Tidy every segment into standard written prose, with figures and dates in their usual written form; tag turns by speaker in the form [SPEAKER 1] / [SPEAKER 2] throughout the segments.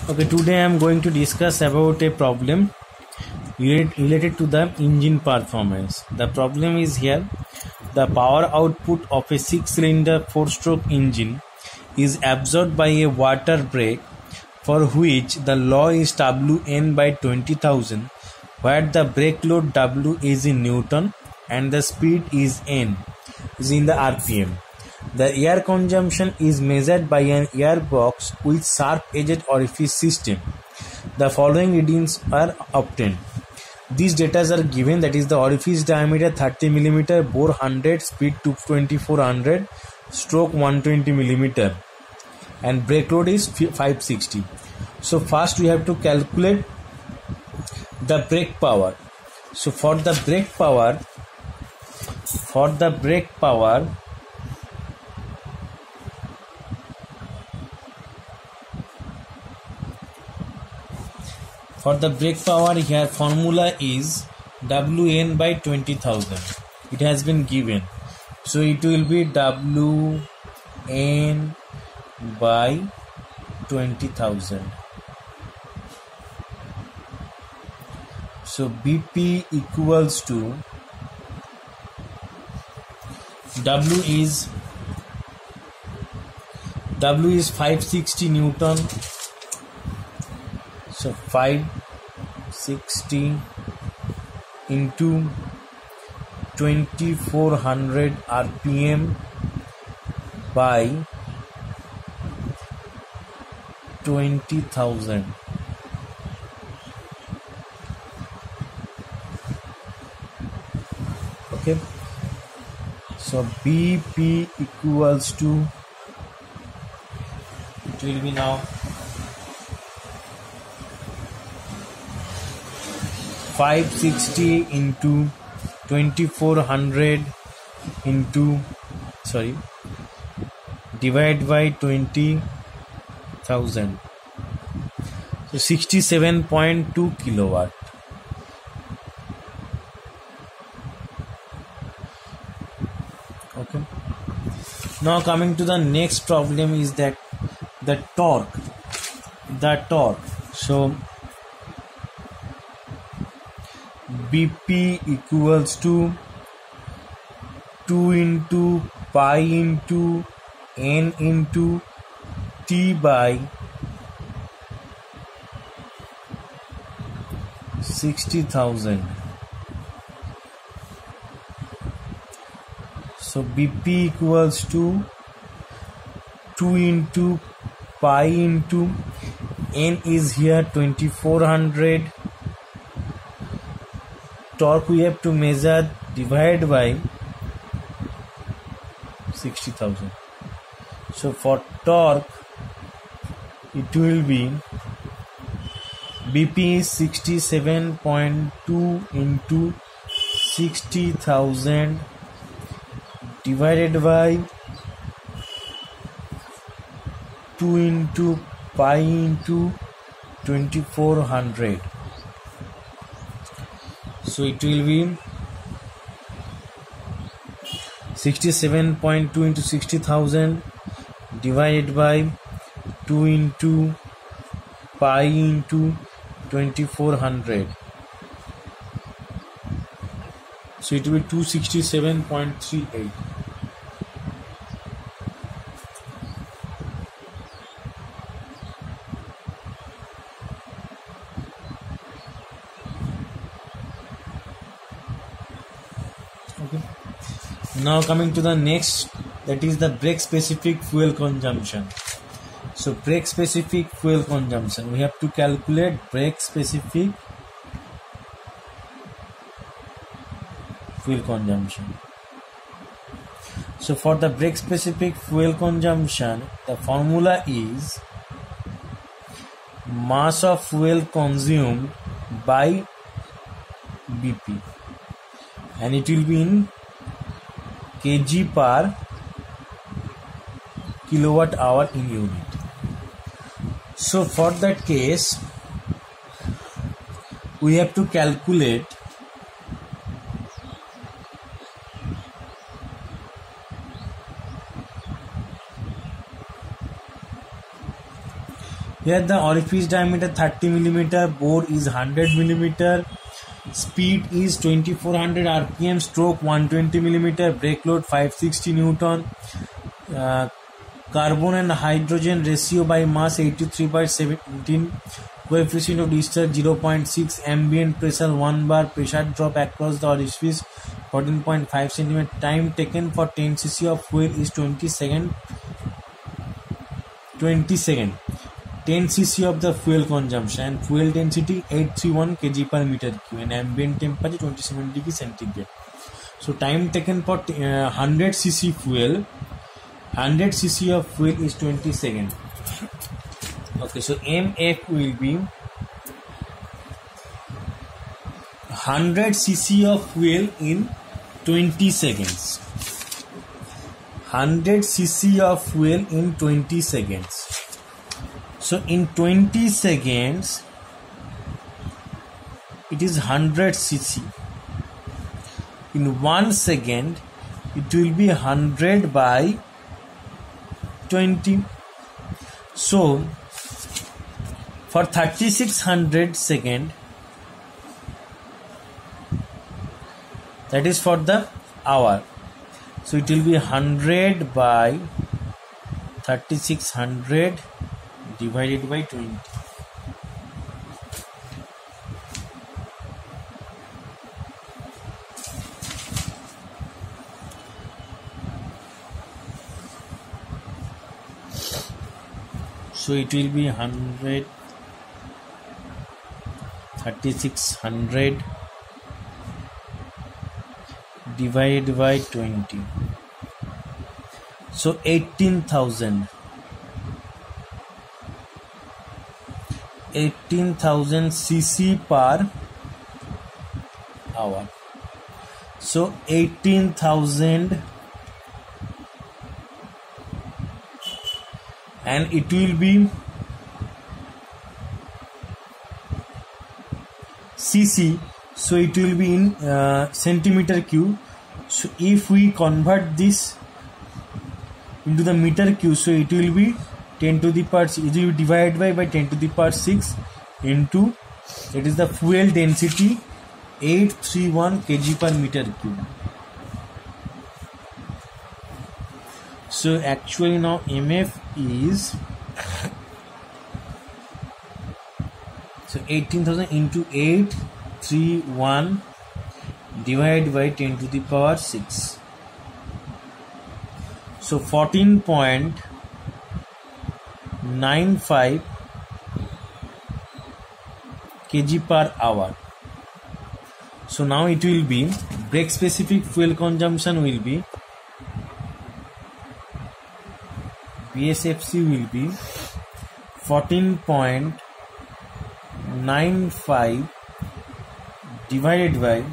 [SPEAKER 1] Okay, today I am going to discuss about a problem related to the engine performance. The problem is here: the power output of a 6-cylinder 4-stroke engine is absorbed by a water brake for which the law is Wn by 20,000, where the brake load W is in Newton and the speed is N is in the RPM. The air consumption is measured by an air box with sharp-edged orifice system. The following readings are obtained. These data are given, that is the orifice diameter 30 mm, bore 100, speed to 2400, stroke 120 mm, and brake load is 560. So first we have to calculate the brake power. So for the brake power, here formula is Wn by 20,000. It has been given. So it will be Wn by 20,000. So BP equals to W is 560 Newton. So 560 into 2400 RPM by 20,000. Okay. So BP equals to, it will be now 560 into 2400 divided by 20,000. So 67.2 kilowatt. Okay. Now coming to the next problem is that the torque. So BP equals to 2 into pi into N into T by 60,000. So BP equals to 2 into pi into N is here 2400. Torque we have to measure, divided by 60,000. So for torque it will be BP is 67.2 into 60,000 divided by 2 into pi into 2400. So it will be 67.2 into 60,000 divided by 2 into pi into 2400. So it will be 267.38. Okay. Now coming to the next, that is the brake specific fuel consumption. So brake specific fuel consumption, we have to calculate brake specific fuel consumption. So for the brake specific fuel consumption, the formula is mass of fuel consumed by BP, and it will be in kg per kilowatt hour in unit. So for that case we have to calculate Here the orifice diameter 30 mm, bore is 100 mm, speed is 2400 rpm, stroke 120 mm, brake load 560 Newton, carbon and hydrogen ratio by mass 83/17, coefficient of discharge 0.6, ambient pressure 1 bar, pressure drop across the orifice 14.5 cm, time taken for 10 cc of fuel is 20 seconds. 10 cc of the fuel consumption, and fuel density 831 kg per meter cube, and ambient temperature 27 degree centigrade. So time taken for 100 cc fuel, 100 cc of fuel is 20 seconds. Okay, so MF will be 100 cc of fuel in 20 seconds. 100 cc of fuel in 20 seconds. So in 20 seconds, it is 100 cc. In 1 second, it will be 100 by 20. So for 3600 second, that is for the hour. So it will be 100 by 3600 divided by 20. So it will be 100, 3600 divided by 20. So 18,000 cc per hour. So 18,000, and it will be cc, so it will be in centimeter cube. So if we convert this into the meter cube, so it will be 10 to the power 6, it will be divided by 10 to the power 6 into, it is the fuel density 831 kg per meter cube. So actually now MF is, so 18,000 into 831 divided by 10 to the power 6. So 14.95 kg per hour. So now it will be, brake specific fuel consumption will be, BSFC will be 14.95 divided by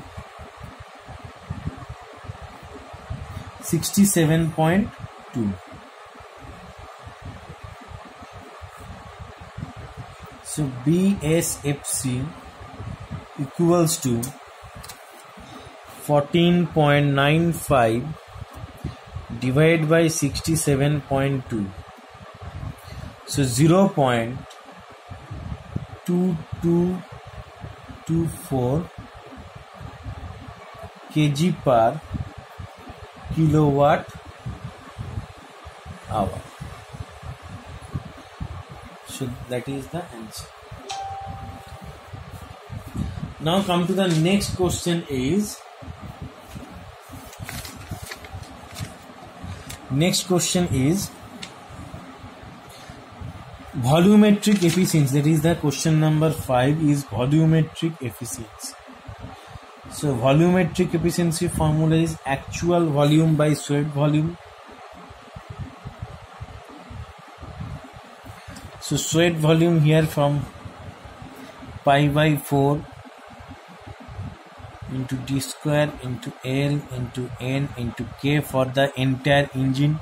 [SPEAKER 1] 67.2. So BSFC equals to 14.95 divided by 67.2. So 0.2224 kg per kilowatt hour. So that is the answer. Now come to the next question is, volumetric efficiency. That is the question number 5 is volumetric efficiency. So volumetric efficiency formula is actual volume by swept volume. So swept volume here from pi by 4 into d square into L into N into K for the entire engine.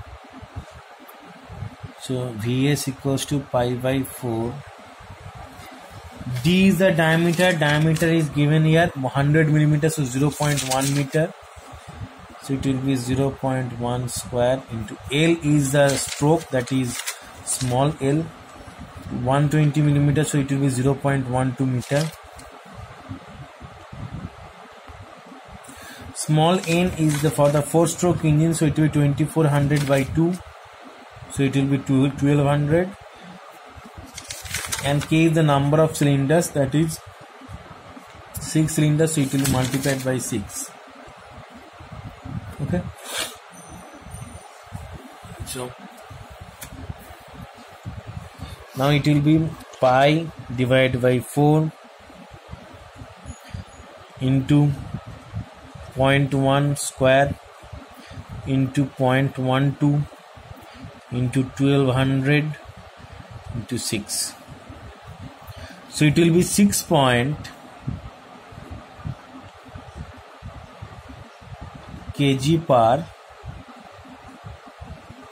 [SPEAKER 1] So Vs equals to pi by 4. D is the diameter. Diameter is given here 100 millimeters, so 0.1 meter. So it will be 0.1 square into L is the stroke, that is small l. 120 millimeter, so it will be 0.12 meter. Small n is for the 4-stroke engine, so it will be 2400 by 2, so it will be 1200. And K is the number of cylinders, that is 6 cylinders, so it will be multiplied by 6. Okay, so now it will be pi divided by 4 into 0.1 square into 0.12 into 1200 into 6. So it will be 6 kg per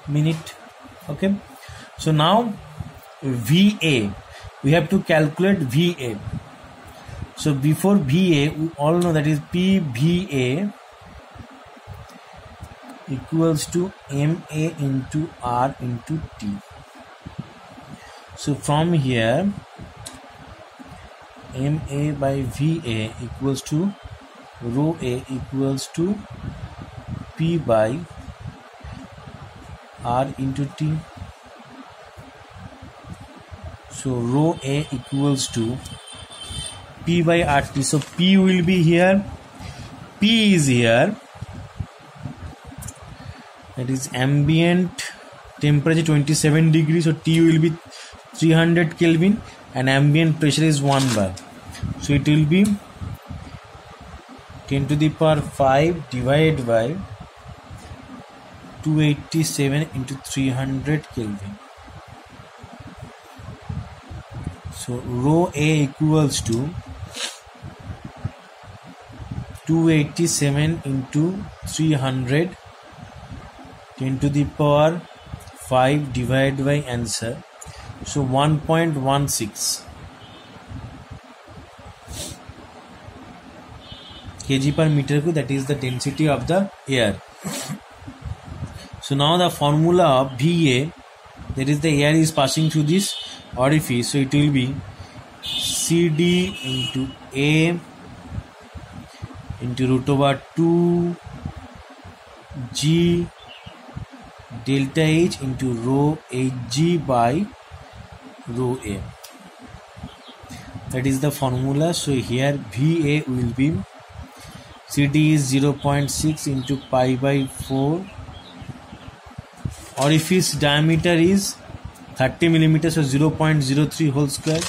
[SPEAKER 1] minute. Okay, so now VA, we have to calculate VA. So before VA, we all know that is PVA equals to MA into R into T. So from here, MA by VA equals to rho A equals to P by R into T. So rho A equals to P by RT. So P will be here, P is here, that is ambient temperature 27 degrees, so T will be 300 Kelvin and ambient pressure is 1 bar. So it will be 10 to the power 5 divided by 287 into 300 Kelvin. So rho A equals to 287 into 300, 10 to the power 5 divided by answer, so 1.16 kg per meter cube, that is the density of the air. So now the formula of VA, that is the air is passing through this orifice, so it will be CD into A into root over 2 G delta H into rho Hg by rho A. That is the formula. So here VA will be CD is 0.6 into pi by 4. Orifice diameter is 30 millimeters, so 0.03 whole square.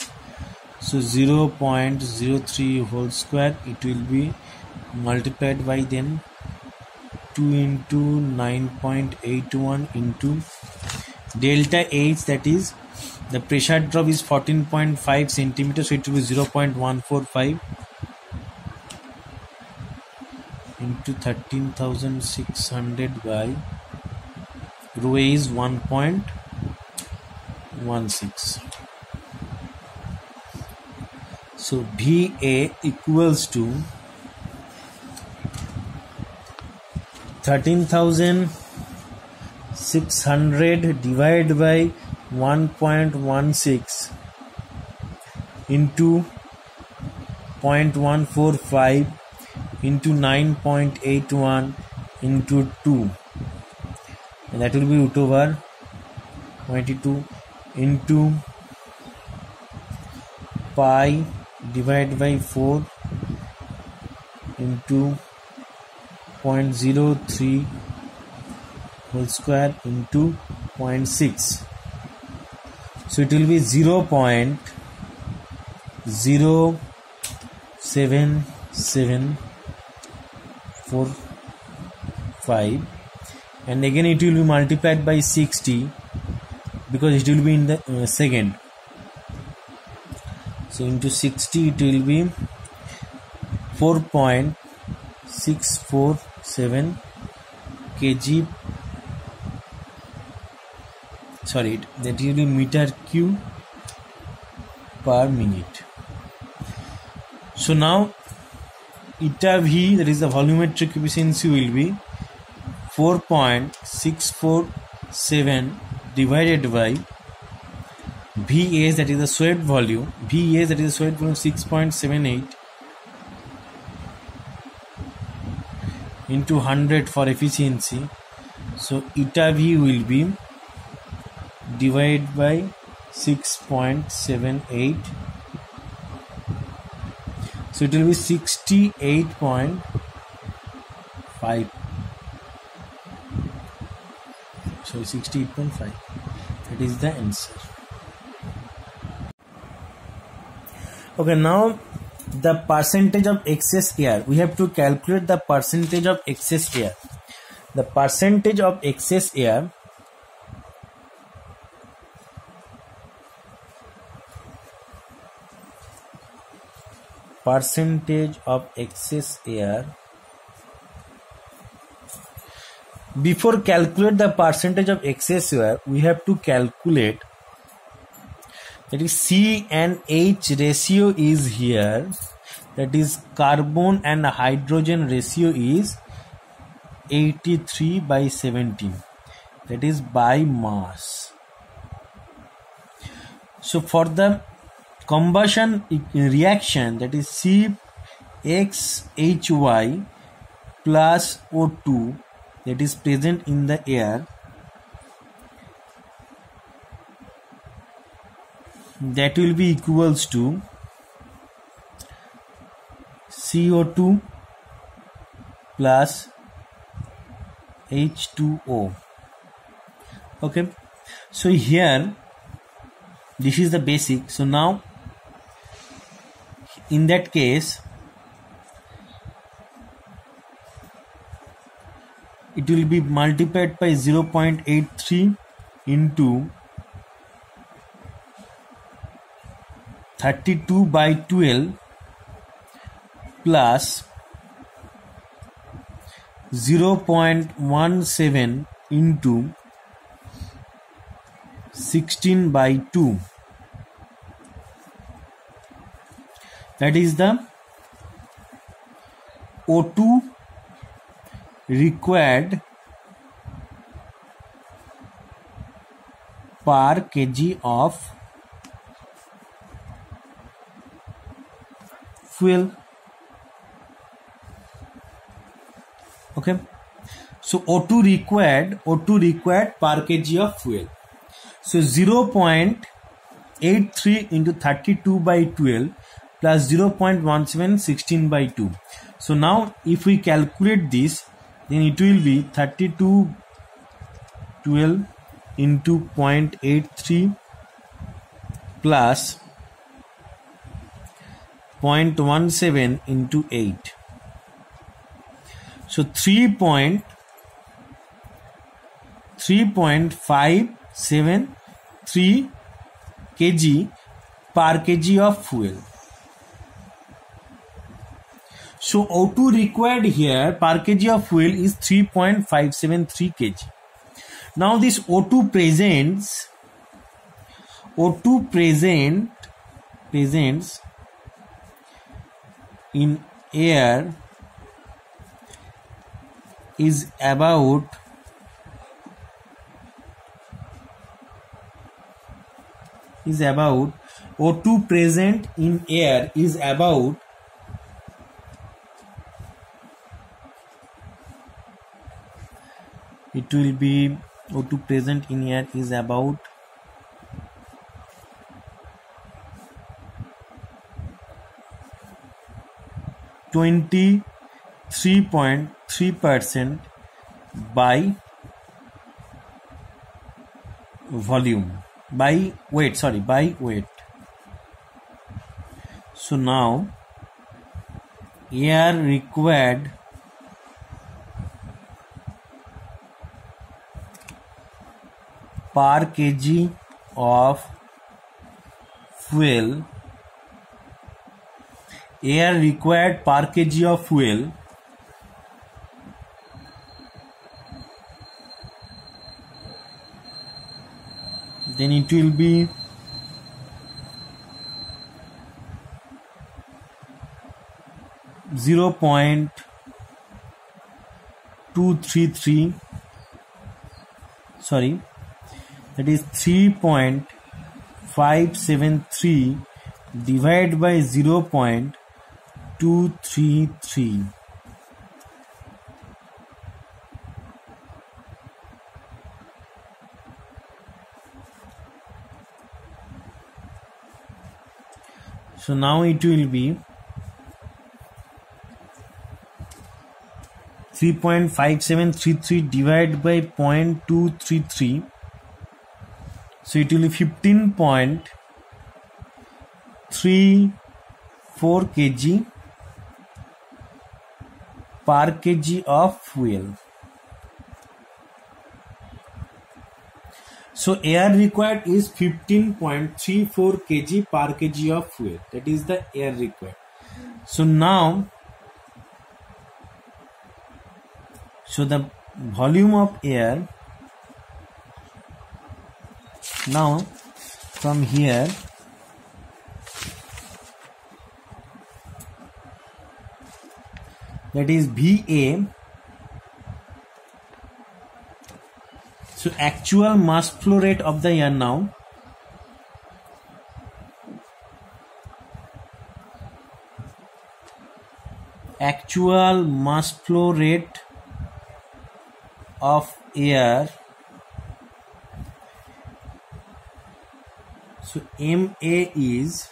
[SPEAKER 1] So 0.03 whole square, it will be multiplied by then 2 into 9.81 into delta H, that is the pressure drop is 14.5 centimeters, so it will be 0.145 into 13,600 by rho A is 1.16. So VA equals to 13,600 divided by 1.16 into 0.145 into 9.81 into 2, and that will be root over 22 into pi divided by 4 into 0.03 whole square into 0.6. So it will be 0.07745, and again it will be multiplied by 60 because it will be in the second. So into 60 it will be 4.647 kg, sorry, that will be meter cube per minute. So now eta V, that is the volumetric efficiency, will be 4.647 divided by VAs, that is the sweat volume, VAs, that is the sweat volume 6.78 into 100 for efficiency. So eta V will be divided by 6.78. So it will be 68.5. So 68.5. That is the answer. Okay, now the percentage of excess air. We have to calculate the percentage of excess air. The percentage of excess air Before calculate the percentage of excess air, we have to calculate, that is C and H ratio is here, that is carbon and hydrogen ratio is 83/17, that is by mass. So for the combustion reaction, that is CXHY plus O2 that is present in the air, that will be equals to CO2 plus H2O. Okay, so here this is the basic. So now in that case it will be multiplied by 0.83 into 32/12 plus 0.17 into 16/2. That is the O2 required per kg of fuel. Okay, so O2 required per kg of fuel. So 0.83 into 32/12 plus 0.17 16/2. So now if we calculate this, then it will be 32/12 into 0.83 plus 0.17 into 8. So 3.573 kg per kg of fuel. So O2 required here per kg of fuel is 3.573 kg. Now this O2 presents in air is about O2 present in air is about it will be O2 present in air is about 23.3% by weight. So now air required per kg of fuel, then it will be 0.233, that is 3.5 3.573 divided by 0.233. So now it will be 3.5733 divided by 0.233. So it will be 15.34 kg per kg of fuel. So air required is 15.34 kg per kg of fuel. That is the air required. So now, so the volume of air, now from here, that is VA. So actual mass flow rate of the air now. Actual mass flow rate of air. So MA is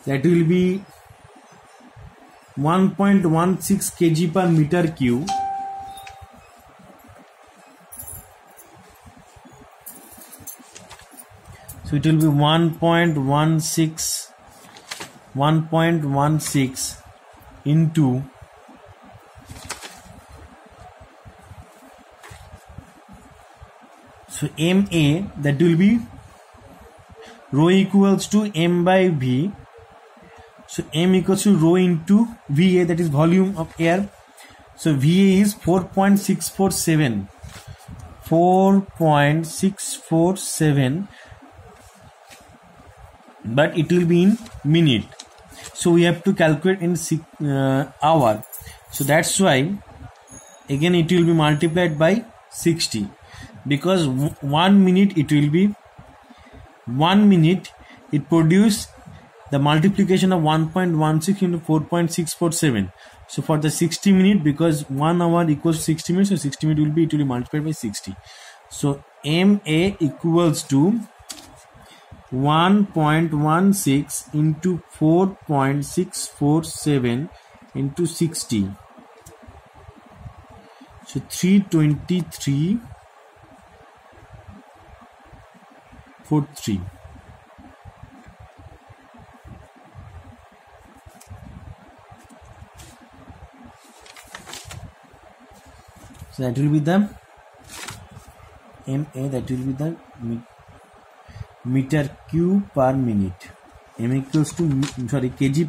[SPEAKER 1] that will be 1.16 kg per meter cube. So it will be 1.16 into so MA, that will be rho equals to M by V. So M equals to rho into VA, that is volume of air. So VA is 4.647. 4.647, but it will be in minute. So we have to calculate in hour. So that's why again it will be multiplied by 60, because 1 minute it will be 1 minute it produce the multiplication of 1.16 into 4.647. So for the 60 minute, because 1 hour equals 60 minutes, so 60 minutes will be multiplied by 60. So MA equals to 1.16 into 4.647 into 60. So 323.43. So that will be the MA, that will be the meter cube per minute. M equals to kg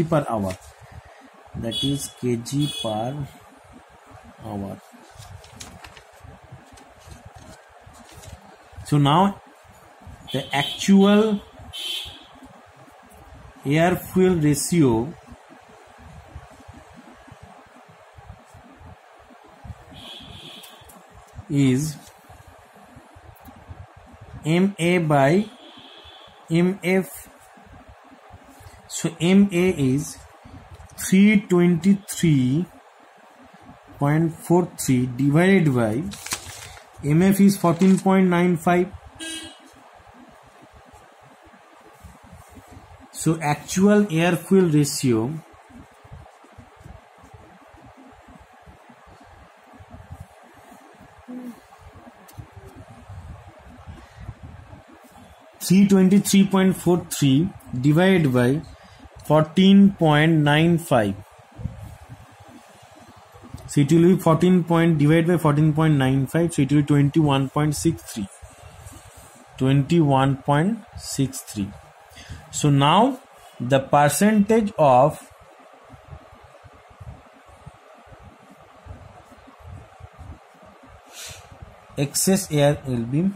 [SPEAKER 1] per hour. That is kg per hour. So now the actual air fuel ratio is MA by MF. So MA is 323.43 divided by MF is 14.95. So actual air fuel ratio (323.43) divided by 14.95. So it will be 14 point divided by 14.95. So it will be 21.63. 21.63. So now the percentage of excess air will be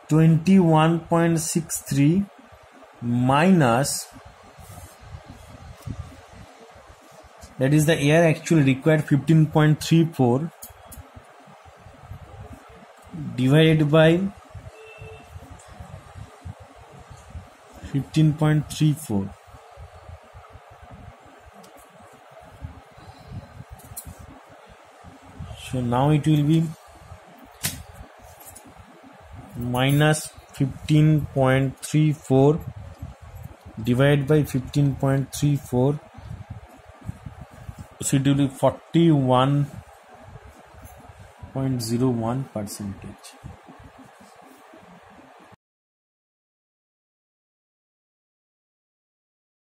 [SPEAKER 1] 21.63 minus that is the air actually required 15.34 divided by 15.34. So now it will be minus 15.34 divided by 15.34. So it will be 41.01%.